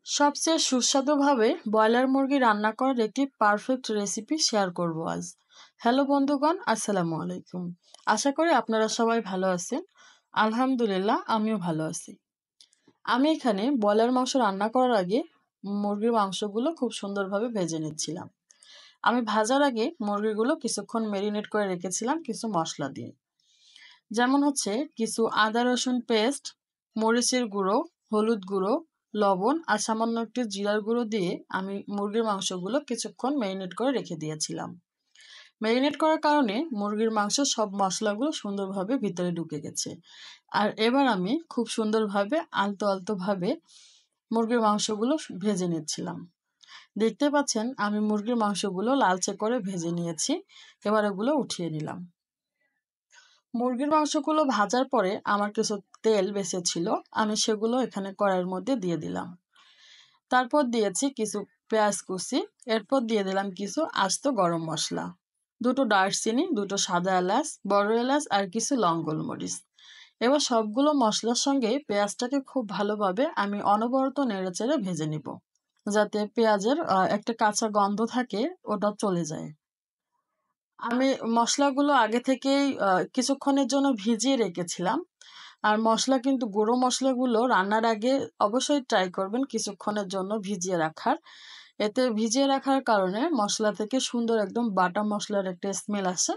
সবচেয়ে সুস্বাদুভাবে ব্রয়লার মুরগি রান্না করার একটি পারফেক্ট রেসিপি শেয়ার করব আজ। হ্যালো বন্ধুগণ, আসসালামু আলাইকুম। আশা করি আপনারা সবাই ভালো আছেন। আলহামদুলিল্লাহ, আমিও ভালো আছি। আমি এখানে ব্রয়লার মাংস রান্না করার আগে মুরগির মাংসগুলো খুব সুন্দরভাবে ভেজে নিচ্ছিলাম। আমি ভাজার আগে মুরগিগুলো কিছুক্ষণ মেরিনেট করে রেখেছিলাম কিছু মশলা দিয়ে। যেমন হচ্ছে কিছু আদা রসুন পেস্ট, মরিচের গুঁড়ো, হলুদ গুঁড়ো, লবণ আর সামান্য একটু জিরার গুঁড়ো দিয়ে আমি মুরগির মাংসগুলো কিছুক্ষণ ম্যারিনেট করে রেখে দিয়েছিলাম। ম্যারিনেট করার কারণে মুরগির মাংস সব মশলাগুলো সুন্দরভাবে ভিতরে ঢুকে গেছে। আর এবার আমি খুব সুন্দরভাবে আলতো আলতোভাবে মুরগির মাংসগুলো ভেজে নিচ্ছিলাম। দেখতে পাচ্ছেন আমি মুরগির মাংসগুলো লালচে করে ভেজে নিয়েছি। এবার এগুলো উঠিয়ে নিলাম। মুরগির মাংসগুলো ভাজার পরে আমার কিছু তেল বেঁচেছিল, আমি সেগুলো এখানে কড়াইয়ের মধ্যে দিয়ে দিলাম। তারপর দিয়েছি কিছু পেঁয়াজ কুচি, এরপর দিয়ে দিলাম কিছু আস্ত গরম মশলা, দুটো দারচিনি, দুটো সাদা এলাচ, বড় এলাচ আর কিছু লং গোলমরিচ। এবার সবগুলো মশলার সঙ্গে পেঁয়াজটাকে খুব ভালোভাবে আমি অনবরত নেড়েচেড়ে ভেজে নিব, যাতে পেঁয়াজের একটা কাঁচা গন্ধ থাকে ওটা চলে যায়। আমি মশলাগুলো আগে থেকেই কিছুক্ষণের জন্য ভিজিয়ে রেখেছিলাম। আর মশলা কিন্তু গুঁড়ো মশলাগুলো রান্নার আগে অবশ্যই ট্রাই করবেন কিছুক্ষণের জন্য ভিজিয়ে রাখার। এতে ভিজিয়ে রাখার কারণে মশলা থেকে সুন্দর একদম বাটা মশলার একটা স্মেল আসে।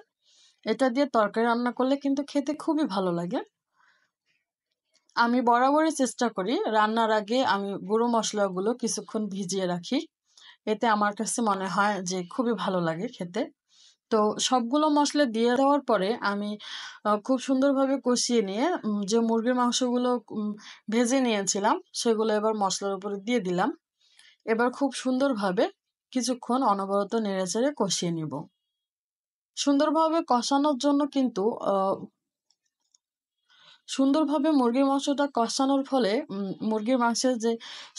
এটা দিয়ে তরকারি রান্না করলে কিন্তু খেতে খুবই ভালো লাগে। আমি বরাবরই চেষ্টা করি রান্নার আগে আমি গুঁড়ো মশলাগুলো কিছুক্ষণ ভিজিয়ে রাখি। এতে আমার কাছে মনে হয় যে খুবই ভালো লাগে খেতে। তো সবগুলো মশলা দিয়ে দেওয়ার পরে আমি খুব সুন্দরভাবে কষিয়ে নিয়ে যে মুরগির মাংসগুলো ভেজে নিয়েছিলাম সেগুলো এবার মশলার উপরে দিয়ে দিলাম। এবার খুব সুন্দরভাবে কিছুক্ষণ অনবরত নেড়েচেড়ে কষিয়ে নিব। সুন্দরভাবে কষানোর জন্য কিন্তু সুন্দরভাবে মুরগির মাংসটা কষানোর ফলে মুরগির মাংসের যে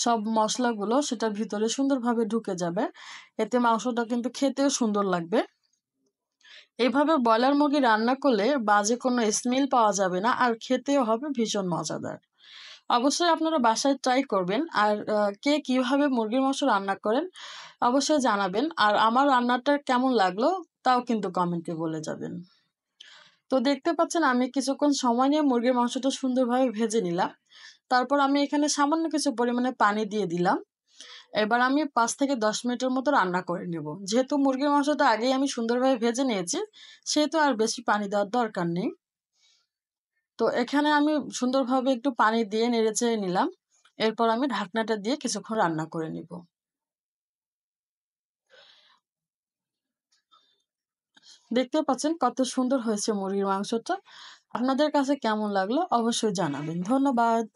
সব মশলাগুলো সেটা ভিতরে সুন্দরভাবে ঢুকে যাবে। এতে মাংসটা কিন্তু খেতেও সুন্দর লাগবে। এভাবে ব্রয়লার মুরগি রান্না করলে বাজে কোনো স্মেল পাওয়া যাবে না, আর খেতেও হবে ভীষণ মজাদার। অবশ্যই আপনারা বাসায় ট্রাই করবেন। আর কে কিভাবে মুরগির মাংস রান্না করেন অবশ্যই জানাবেন। আর আমার রান্নাটা কেমন লাগলো তাও কিন্তু কমেন্টে বলে যাবেন। তো দেখতে পাচ্ছেন আমি কিছুক্ষণ সময় নিয়ে মুরগির মাংসটা সুন্দরভাবে ভেজে নিলাম। তারপর আমি এখানে সামান্য কিছু পরিমাণে পানি দিয়ে দিলাম। এবার আমি ৫ থেকে ১০ মিনিটের মতো রান্না করে নেব। যেহেতু মুরগির মাংসটা আগেই আমি সুন্দরভাবে ভেজে নিয়েছি, সেহেতু আর বেশি পানি দেওয়ার দরকার নেই। তো এখানে আমি সুন্দরভাবে একটু পানি দিয়ে নেড়েচেড়ে নিলাম। এরপর আমি ঢাকনাটা দিয়ে কিছুক্ষণ রান্না করে নিব। দেখতে পাচ্ছেন কত সুন্দর হয়েছে মুরগির মাংসটা। আপনাদের কাছে কেমন লাগলো অবশ্যই জানাবেন। ধন্যবাদ।